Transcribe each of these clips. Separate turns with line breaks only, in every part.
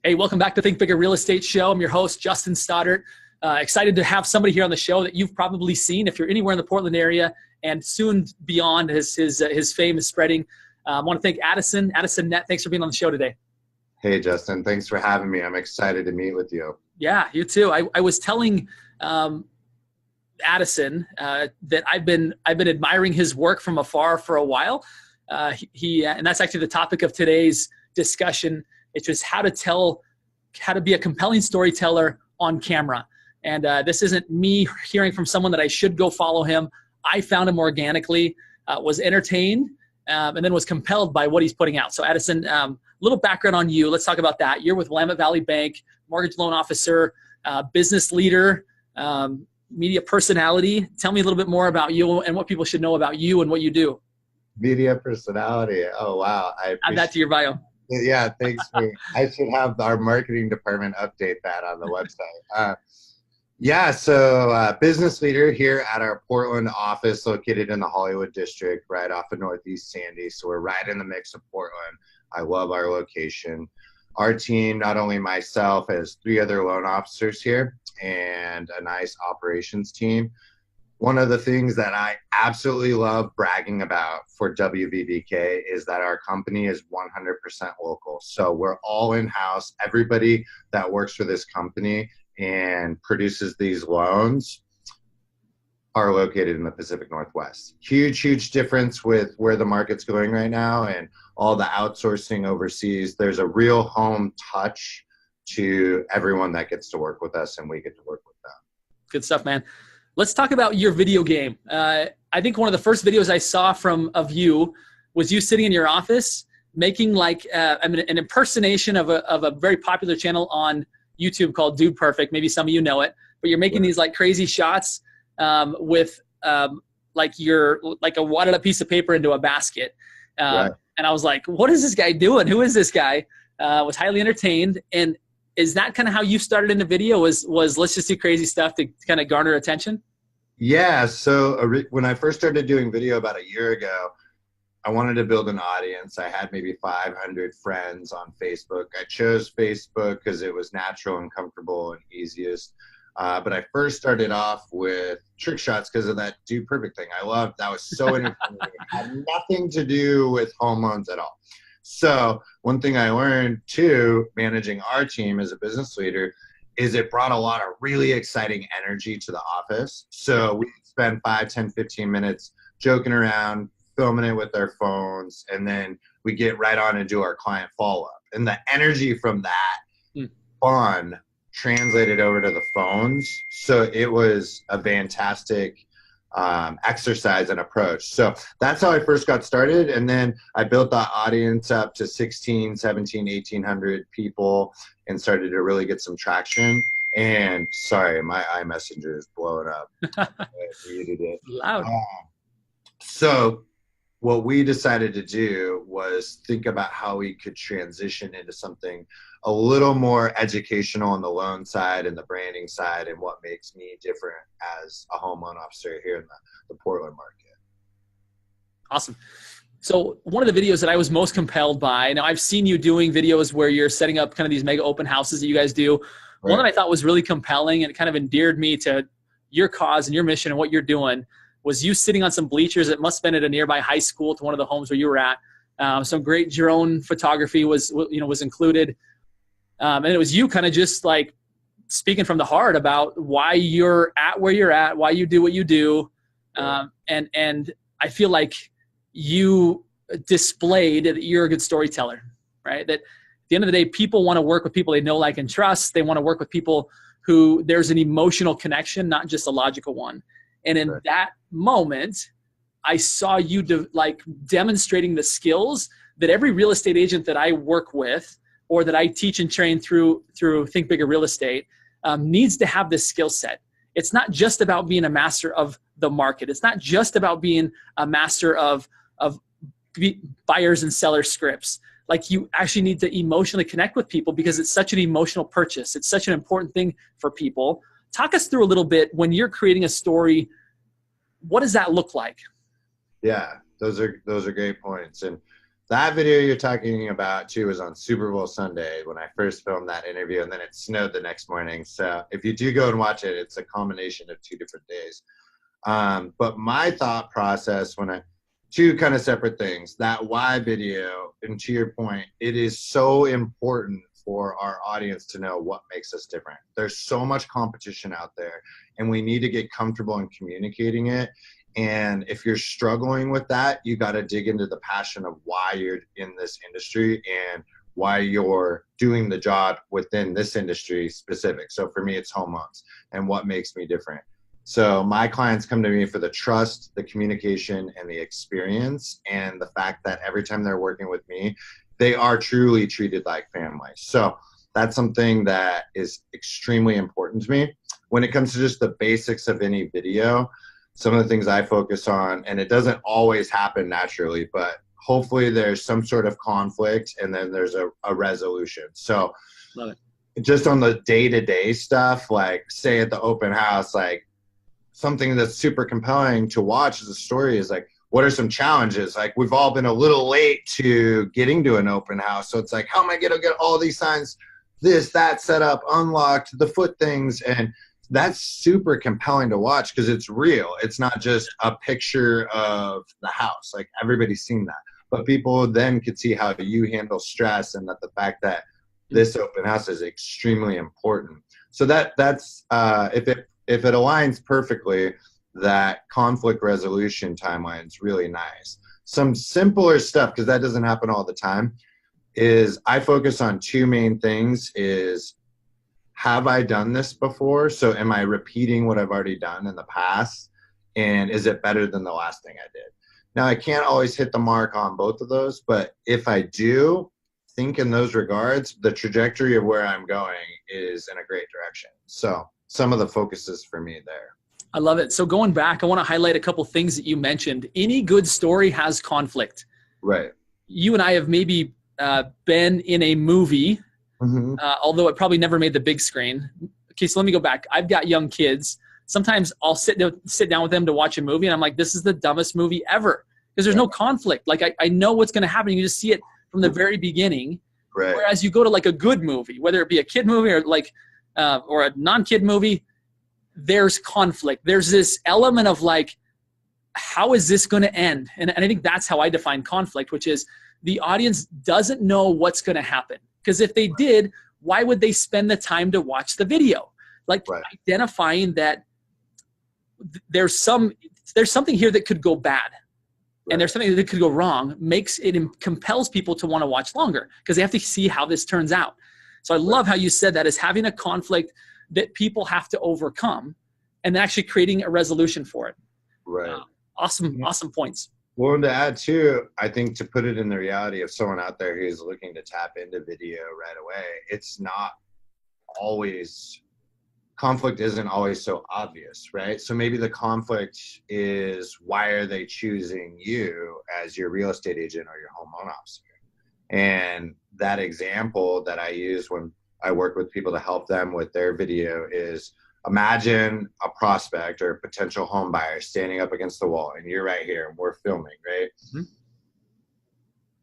Hey, welcome back to Think Bigger Real Estate Show. I'm your host, Justin Stoddart. Excited to have somebody here on the show that you've probably seen if you're anywhere in the Portland area and soon beyond. His fame is spreading. I want to thank Addison Nett. Thanks for being on the show today.
Hey, Justin. Thanks for having me. I'm excited to meet with you.
Yeah, you too. I was telling Addison that I've been admiring his work from afar for a while. And that's actually the topic of today's discussion. It's just how to be a compelling storyteller on camera. And this isn't me hearing from someone that I should go follow him. I found him organically, was entertained, and then was compelled by what he's putting out. So Addison, little background on you. Let's talk about that. You're with Willamette Valley Bank, mortgage loan officer, business leader, media personality. Tell me a little bit more about you and what people should know about you and what you do.
Media personality. Oh, wow.
Add that to your bio.
Yeah, thanks. I should have our marketing department update that on the website. So business leader here at our Portland office located in the Hollywood district, right off of Northeast Sandy. So we're right in the mix of Portland. I love our location. Our team, not only myself, has 3 other loan officers here and a nice operations team. One of the things that I absolutely love bragging about for WVBK is that our company is 100% local. So we're all in-house. Everybody that works for this company and produces these loans are located in the Pacific Northwest. Huge difference with where the market's going right now and all the outsourcing overseas. There's a real home touch to everyone that gets to work with us, and we get to work with them.
Good stuff, man. Let's talk about your video game. I think one of the first videos I saw of you was you sitting in your office making an impersonation of a very popular channel on YouTube called Dude Perfect. Maybe some of you know it, but you're making these like crazy shots with like a wadded up piece of paper into a basket.
Right.
And I was like, what is this guy doing? Who is this guy? Was highly entertained. And is that kind of how you started in the video? Was let's just do crazy stuff to kind of garner attention?
Yeah. So when I first started doing video about a year ago, I wanted to build an audience. I had maybe 500 friends on Facebook. I chose Facebook because it was natural and comfortable and easiest. But I first started off with trick shots because of that Dude Perfect thing. I loved that. Was so entertaining. It had nothing to do with home loans at all. So one thing I learned too, managing our team as a business leader, is it brought a lot of really exciting energy to the office. So we spend 5, 10, 15 minutes joking around, filming it with our phones, and then we get right on and do our client follow-up. And the energy from that fun translated over to the phones. So it was a fantastic exercise and approach. So that's how I first got started. And then I built the audience up to 16, 17, 1,800 people and started to really get some traction. And sorry, my iMessenger is blowing up. I muted it.
Loud.
So what we decided to do was think about how we could transition into something a little more educational on the loan side and the branding side and what makes me different as a home loan officer here in the Portland market.
Awesome. So one of the videos that I was most compelled by, now I've seen you doing videos where you're setting up kind of these mega open houses that you guys do. Right. One that I thought was really compelling and it kind of endeared me to your cause and your mission and what you're doing was you sitting on some bleachers. It must have been at a nearby high school to one of the homes where you were at. Some great drone photography was included. And it was you kind of just like speaking from the heart about why you're at where you're at, why you do what you do. And I feel like you displayed that you're a good storyteller, right? That at the end of the day, people want to work with people they know, like, and trust. They want to work with people who there's an emotional connection, not just a logical one. And in that moment, I saw you demonstrating the skills that every real estate agent that I work with or that I teach and train through Think Bigger Real Estate needs to have this skill set. It's not just about being a master of the market. It's not just about being a master of buyers and seller scripts. Like, you actually need to emotionally connect with people because it's such an emotional purchase. It's such an important thing for people. Talk us through a little bit when you're creating a story. What does that look like?
Yeah, those are great points. And That video you're talking about too was on Super Bowl Sunday when I first filmed that interview, and then it snowed the next morning. So if you do go and watch it, it's a combination of 2 different days. But my thought process two kind of separate things. That why video, and to your point, it is so important for our audience to know what makes us different. There's so much competition out there, and we need to get comfortable in communicating it. And if you're struggling with that, you got to dig into the passion of why you're in this industry and why you're doing the job within this industry specific. So for me, it's home loans and what makes me different. So my clients come to me for the trust, the communication, and the experience, and the fact that every time they're working with me, they are truly treated like family. So that's something that is extremely important to me. When it comes to just the basics of any video, some of the things I focus on, and it doesn't always happen naturally, but hopefully there's some sort of conflict and then there's a resolution. So
Love it.
Just on the day-to-day stuff, like say at the open house, like something that's super compelling to watch as a story is like, what are some challenges? Like we've all been a little late to getting to an open house. So it's like, how am I going to get all these signs, this, that, set up, unlocked, the foot things, and that's super compelling to watch because it's real. It's not just a picture of the house. Like everybody's seen that. But people then could see how you handle stress and that the fact that this open house is extremely important. So that's if it aligns perfectly, that conflict resolution timeline is really nice. Some simpler stuff, because that doesn't happen all the time, is I focus on two main things is, have I done this before? So am I repeating what I've already done in the past? And is it better than the last thing I did? Now, I can't always hit the mark on both of those, but if I do think in those regards, the trajectory of where I'm going is in a great direction. So some of the focuses for me there.
I love it. So going back, I want to highlight a couple things that you mentioned. Any good story has conflict.
Right.
You and I have maybe been in a movie, although it probably never made the big screen. Okay, so let me go back. I've got young kids. Sometimes I'll sit down with them to watch a movie, and I'm like, this is the dumbest movie ever because there's no conflict. Like I know what's going to happen. You just see it from the very beginning.
Right.
Whereas you go to like a good movie, whether it be a kid movie or like or a non-kid movie, there's conflict. There's this element of like, how is this going to end? And I think that's how I define conflict, which is the audience doesn't know what's going to happen. Because if they did, why would they spend the time to watch the video? Like identifying that there's something here that could go bad. And there's something that could go wrong, compels people to want to watch longer because they have to see how this turns out. So I love how you said that as having a conflict that people have to overcome and actually creating a resolution for it.
Right.
Awesome points.
Well, and to add too, I think to put it in the reality of someone out there who's looking to tap into video right away, it's not always, conflict isn't always so obvious, right? So maybe the conflict is, why are they choosing you as your real estate agent or your home loan officer? And that example that I use when I work with people to help them with their video is, imagine a prospect or a potential home buyer standing up against the wall and you're right here and we're filming, right?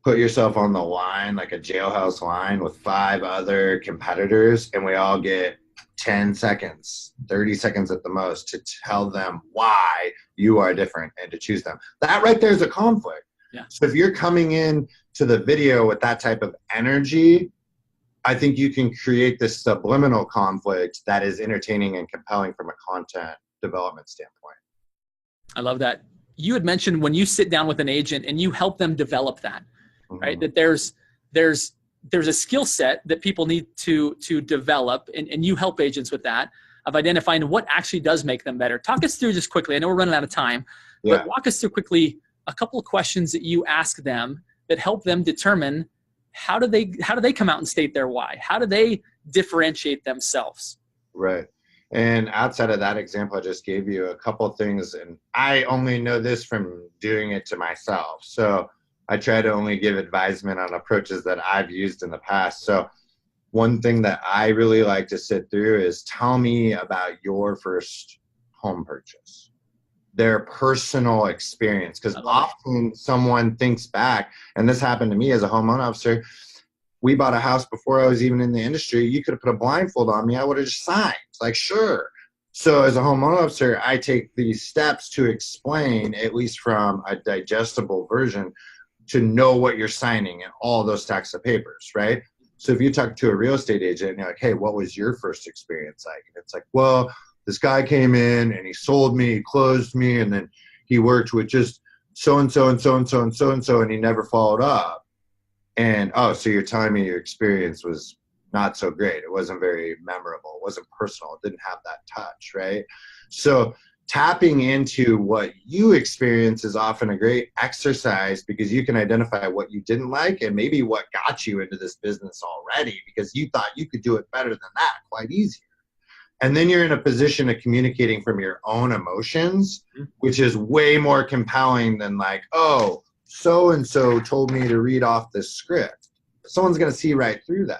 Put yourself on the line, like a jailhouse line with 5 other competitors, and we all get 10 seconds, 30 seconds at the most to tell them why you are different and to choose them. That right there is a conflict.
Yeah.
So if you're coming in to the video with that type of energy, I think you can create this subliminal conflict that is entertaining and compelling from a content development standpoint.
I love that. You had mentioned when you sit down with an agent and you help them develop that, right? That there's a skill set that people need to develop, and you help agents with that, of identifying what actually does make them better. Talk us through just quickly. I know we're running out of time, but walk us through quickly a couple of questions that you ask them that help them determine how do they come out and state their why? How do they differentiate themselves?
Right. And outside of that example I just gave you, a couple of things, and I only know this from doing it to myself. So I try to only give advisement on approaches that I've used in the past. So one thing that I really like to sit through is, tell me about your first home purchase. their personal experience. Because often someone thinks back, and this happened to me as a home loan officer. We bought a house before I was even in the industry. You could have put a blindfold on me. I would have just signed. Like, sure. So as a home loan officer, I take these steps to explain, at least from a digestible version, to know what you're signing and all those stacks of papers, right? So if you talk to a real estate agent and you're like, hey, what was your first experience like? And it's like, well, this guy came in and he sold me, he closed me, and then he worked with just so-and-so and so-and-so and so-and-so, and he never followed up. And, oh, so you're telling me your experience was not so great. It wasn't very memorable. It wasn't personal. It didn't have that touch, right? So tapping into what you experience is often a great exercise, because you can identify what you didn't like and maybe what got you into this business already, because you thought you could do it better than that, quite easier. And then you're in a position of communicating from your own emotions, which is way more compelling than like, oh, so-and-so told me to read off this script. Someone's going to see right through that.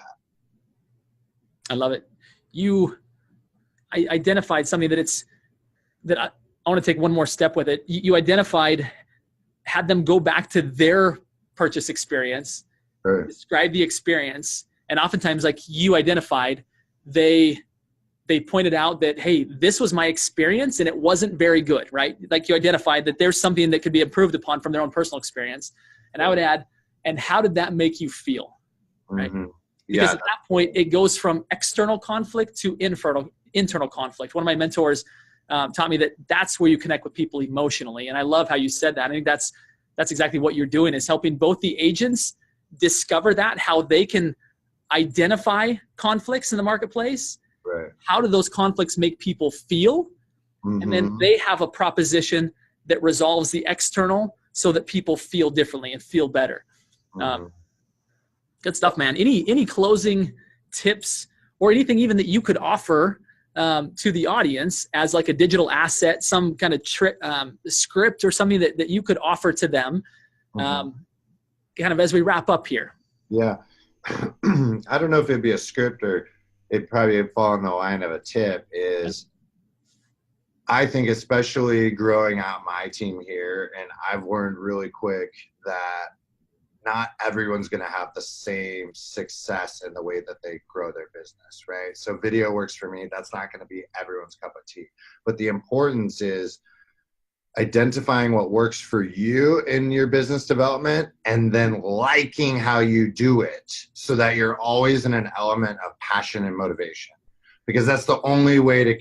I love it. I identified something that I want to take one more step with it. You identified, had them go back to their purchase experience,
Sure.
Describe the experience. And oftentimes, like you identified, they pointed out that, hey, this was my experience and it wasn't very good, right? Like you identified that there's something that could be improved upon from their own personal experience. And I would add, and how did that make you feel, right?
Mm-hmm.
Because at that point, it goes from external conflict to internal conflict. One of my mentors taught me that that's where you connect with people emotionally. And I love how you said that. I think that's exactly what you're doing, is helping both the agents discover that, how they can identify conflicts in the marketplace.
Right.
How do those conflicts make people feel? Mm-hmm. And then they have a proposition that resolves the external so that people feel differently and feel better. Mm-hmm. Good stuff, man. Any closing tips or anything even that you could offer to the audience as like a digital asset, some kind of script or something that you could offer to them kind of as we wrap up here?
Yeah. I don't know if it'd be a script or it'd probably fall in the line of a tip. Is I think, especially growing out my team here, and I've learned really quick that not everyone's going to have the same success in the way that they grow their business, right? So video works for me. That's not going to be everyone's cup of tea. But the importance is identifying what works for you in your business development and then liking how you do it, so that you're always in an element of passion and motivation, because that's the only way to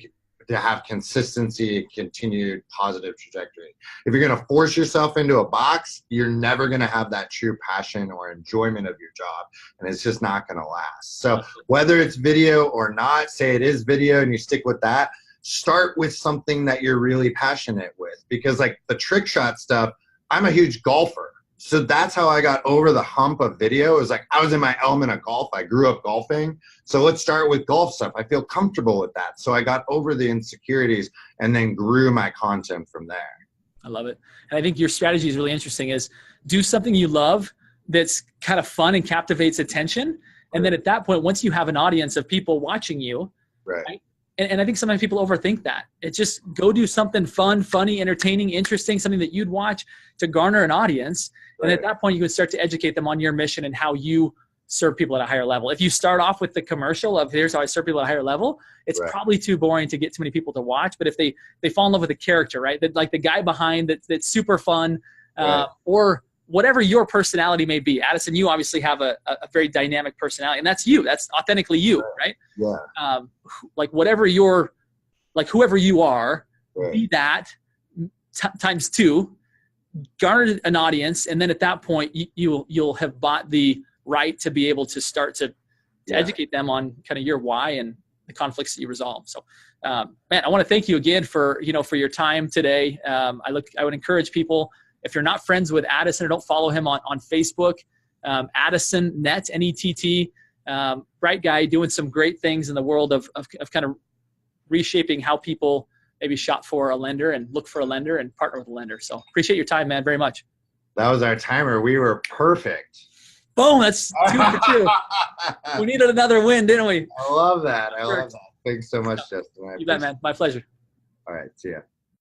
have consistency, continued positive trajectory. If you're going to force yourself into a box, you're never going to have that true passion or enjoyment of your job, and it's just not going to last. So whether it's video or not, say it is video and you stick with that, start with something that you're really passionate with, because like the trick shot stuff, I'm a huge golfer. So that's how I got over the hump of video. It was like I was in my element of golf. I grew up golfing. So let's start with golf stuff. I feel comfortable with that. So I got over the insecurities and then grew my content from there.
I love it. And I think your strategy is really interesting, is do something you love that's kind of fun and captivates attention. And then at that point, once you have an audience of people watching you, right? And I think sometimes people overthink that. It's just go do something fun, funny, entertaining, interesting, something that you'd watch to garner an audience. Right. And at that point, you would start to educate them on your mission and how you serve people at a higher level. If you start off with the commercial of here's how I serve people at a higher level, it's probably too boring to get too many people to watch. But if they fall in love with the character, right? That, like the guy behind that's super fun, or whatever your personality may be. Addison, you obviously have a very dynamic personality, and that's you. That's authentically you, right?
Yeah.
Like whatever you're, like whoever you are, be that times two, garner an audience, and then at that point, you'll have bought the right to be able to start to educate them on kind of your why and the conflicts that you resolve. So, man, I want to thank you again for your time today. I would encourage people, if you're not friends with Addison or don't follow him on Facebook, Addison Nett, N-E-T-T, bright guy doing some great things in the world of kind of reshaping how people maybe shop for a lender and look for a lender and partner with a lender. So appreciate your time, man, very much.
That was our timer. We were perfect.
Boom, that's 2 for 2. We needed another win, didn't we?
I love that. I love that. Thanks so much, Justin.
You bet, man. My pleasure.
All right, see ya.